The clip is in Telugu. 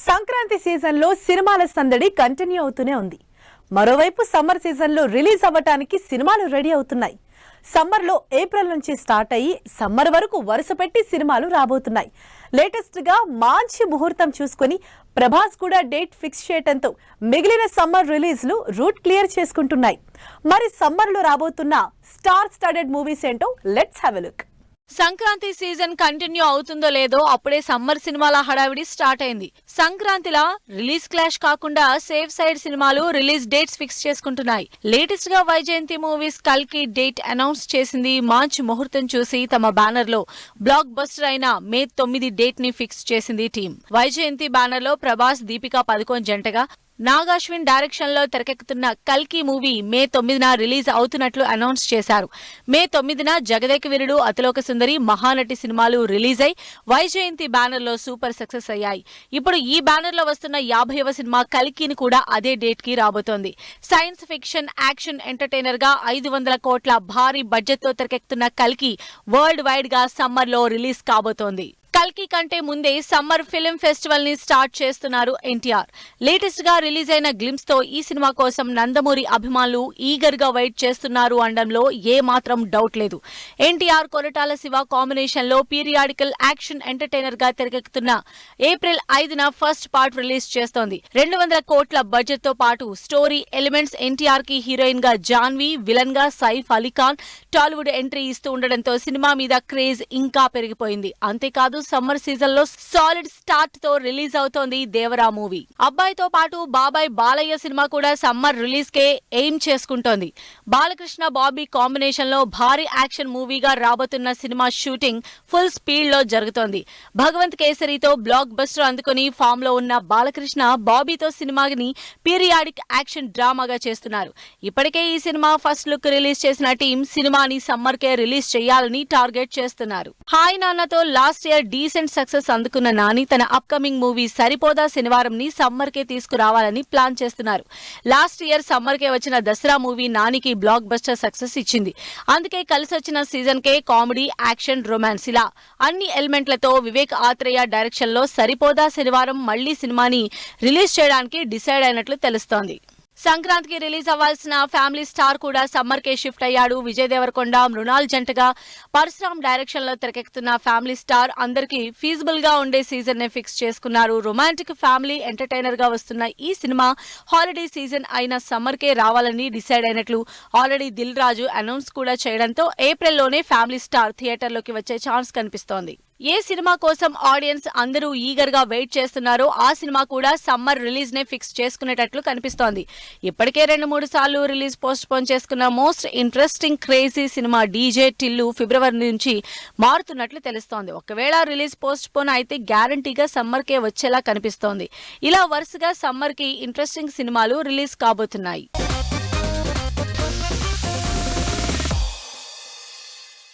సంక్రాంతి సీజన్ లో సినిమాల సందడి కంటిన్యూ అవుతూనే ఉంది. మరోవైపు సమ్మర్ సీజన్ లో రిలీజ్ అవ్వడానికి సినిమాలు రెడీ అవుతున్నాయి. సమ్మర్ లో ఏప్రిల్ నుంచి స్టార్ట్ అయ్యి సమ్మర్ వరకు వరుస పెట్టి సినిమాలు రాబోతున్నాయి. లేటెస్ట్ గా మంచి ముహూర్తం చూసుకుని ప్రభాస్ కూడా డేట్ ఫిక్స్ చేయడంతో మిగిలిన సమ్మర్ రిలీజ్లు రూట్ క్లియర్ చేసుకుంటున్నాయి. మరి సమ్మర్ లో రాబోతున్న స్టార్ స్టడెడ్ మూవీస్ ఏంటో let's have a look. Sankranti season continue అవుతుందో లేదో అప్పుడే సమ్మర్ సినిమాల హడావిడి స్టార్ట్ అయింది. సంక్రాంతిలా రిలీజ్ క్లాష్ కాకుండా సేఫ్ సైడ్ సినిమాలు రిలీజ్ డేట్స్ ఫిక్స్ చేసుకుంటున్నాయి. లేటెస్ట్ గా వైజయంతి మూవీస్ కల్కి డేట్ అనౌన్స్ చేసింది. మంచి ముహూర్తం చూసి తమ బ్యానర్ లో బ్లాక్ బస్టర్ అయిన మే 9 డేట్ ని ఫిక్స్ చేసింది టీం. వైజయంతి బ్యానర్ లో ప్రభాస్, దీపికా పదుకోన్ జంటగా నాగాశ్విన్ డైరెక్షన్ లో తెరకెక్కుతున్న కల్కి మూవీ మే 9న రిలీజ్ అవుతున్నట్లు అనౌన్స్ చేశారు. మే 9న జగదేక వీరుడు, అతిలోక సుందరి, మహానటి సినిమాలు రిలీజ్ అయి వైజయంతి బ్యానర్ లో సూపర్ సక్సెస్ అయ్యాయి. ఇప్పుడు ఈ బ్యానర్ లో వస్తున్న 50వ సినిమా కల్కిని కూడా అదే డేట్ కి రాబోతోంది. సైన్స్ ఫిక్షన్ యాక్షన్ ఎంటర్టైనర్ గా 500 కోట్ల భారీ బడ్జెట్ తో తెరకెక్కుతున్న కల్కి వరల్డ్ వైడ్ గా సమ్మర్ లో రిలీజ్ కాబోతోంది. కల్కి కంటే ముందే సమ్మర్ ఫిల్మ్ ఫెస్టివల్ ని స్టార్ట్ చేస్తున్నారు ఎన్టీఆర్. లేటెస్ట్ గా రిలీజ్ అయిన గ్లిమ్స్ తో ఈ సినిమా కోసం నందమూరి అభిమానులు ఈగర్ గా వెయిట్ చేస్తున్నారు అనడంలో ఏ మాత్రం డౌట్ లేదు. ఎన్టీఆర్, కొరటాల శివ కాంబినేషన్ లో పీరియాడికల్ యాక్షన్ ఎంటర్టైనర్ గా తెరకెక్కుతున్న ఏప్రిల్ 5న ఫస్ట్ పార్ట్ రిలీజ్ చేస్తోంది. 200 కోట్ల బడ్జెట్ తో పాటు స్టోరీ ఎలిమెంట్స్, ఎన్టీఆర్ కి హీరోయిన్ గా జాన్వి, విలన్ గా సైఫ్ అలీ ఖాన్ టాలీవుడ్ ఎంట్రీ ఇస్తూ ఉండడంతో సినిమా మీద క్రేజ్ ఇంకా పెరిగిపోయింది. అంతేకాదు సమ్మర్ సీజన్ లో సాలిడ్ స్టార్ట్ తో రిలీజ్ అవుతోంది దేవరా మూవీ. అబ్బాయితో పాటు బాబాయ్ బాలయ్య సినిమా కూడా సమ్మర్ రిలీజ్ కే ఎయిమ్ చేసుకుంటోంది. బాలకృష్ణ, బాబీ కాంబినేషన్ లో భారీ యాక్షన్ మూవీగా రాబోతున్న సినిమా షూటింగ్ ఫుల్ స్పీడ్ లో జరుగుతోంది. భగవంత్ కేసరితో బ్లాక్ బస్టర్ అందుకుని ఫామ్ లో ఉన్న బాలకృష్ణ, బాబీతో సినిమాని పీరియాడిక్ యాక్షన్ డ్రామాగా చేస్తున్నారు. ఇప్పటికే ఈ సినిమా ఫస్ట్ లుక్ రిలీజ్ చేసిన టీం సినిమాని సమ్మర్ కే రిలీజ్ చేయాలని టార్గెట్ చేస్తున్నారు. హాయ్ నాన్నతో లాస్ట్ ఇయర్ డీసెంట్ సక్సెస్ అందుకున్న నాని తన అప్కమింగ్ మూవీ సరిపోదా శనివారం ని సమ్మర్ కే తీసుకురావాలని ప్లాన్ చేస్తున్నారు. లాస్ట్ ఇయర్ సమ్మర్ కే వచ్చిన దసరా మూవీ నానికి బ్లాక్ బస్టర్ సక్సెస్ ఇచ్చింది. అందుకే కలిసి వచ్చిన సీజన్ కే కామెడీ, యాక్షన్, రొమాన్స్ ఇలా అన్ని ఎలిమెంట్లతో వివేక్ ఆత్రేయ డైరెక్షన్ లో సరిపోదా శనివారం మళ్లీ సినిమాని రిలీజ్ చేయడానికి డిసైడ్ అయినట్లు తెలుస్తోంది. సంక్రాంతికి రిలీజ్ అవ్వాల్సిన ఫ్యామిలీ స్టార్ కూడా సమ్మర్ కే షిఫ్ట్ అయ్యాడు. విజయ్ దేవరకొండ, మృణాల్ జంటగా పరశురామ్ డైరెక్షన్ లో తెరకెక్కుతున్న ఫ్యామిలీ స్టార్ అందరికీ ఫీజిబుల్ గా ఉండే సీజన్ ని ఫిక్స్ చేసుకున్నారు. రొమాంటిక్ ఫ్యామిలీ ఎంటర్టైనర్ గా వస్తున్న ఈ సినిమా హాలిడే సీజన్ అయిన సమ్మర్ కే రావాలని డిసైడ్ అయినట్లు ఆల్రెడీ దిల్ రాజు అనౌన్స్ కూడా చేయడంతో ఏప్రిల్ లోనే ఫ్యామిలీ స్టార్ థియేటర్ లోకి వచ్చే ఛాన్స్ కనిపిస్తోంది. ఏ సినిమా కోసం ఆడియన్స్ అందరూ ఈగర్ గా వెయిట్ చేస్తున్నారో ఆ సినిమా కూడా సమ్మర్ రిలీజ్ నే ఫిక్స్ చేసుకునేటట్లు కనిపిస్తోంది. ఇప్పటికే 2-3 సార్లు రిలీజ్ పోస్ట్ పోన్ చేసుకున్న మోస్ట్ ఇంట్రెస్టింగ్ క్రేజీ సినిమా డీజే టిల్లు ఫిబ్రవరి నుంచి మారుతున్నట్లు తెలుస్తోంది. ఒకవేళ రిలీజ్ పోస్ట్ పోన్ అయితే గ్యారంటీగా సమ్మర్ కే వచ్చేలా కనిపిస్తోంది. ఇలా వరుసగా సమ్మర్ కి ఇంట్రెస్టింగ్ సినిమాలు రిలీజ్ కాబోతున్నాయి.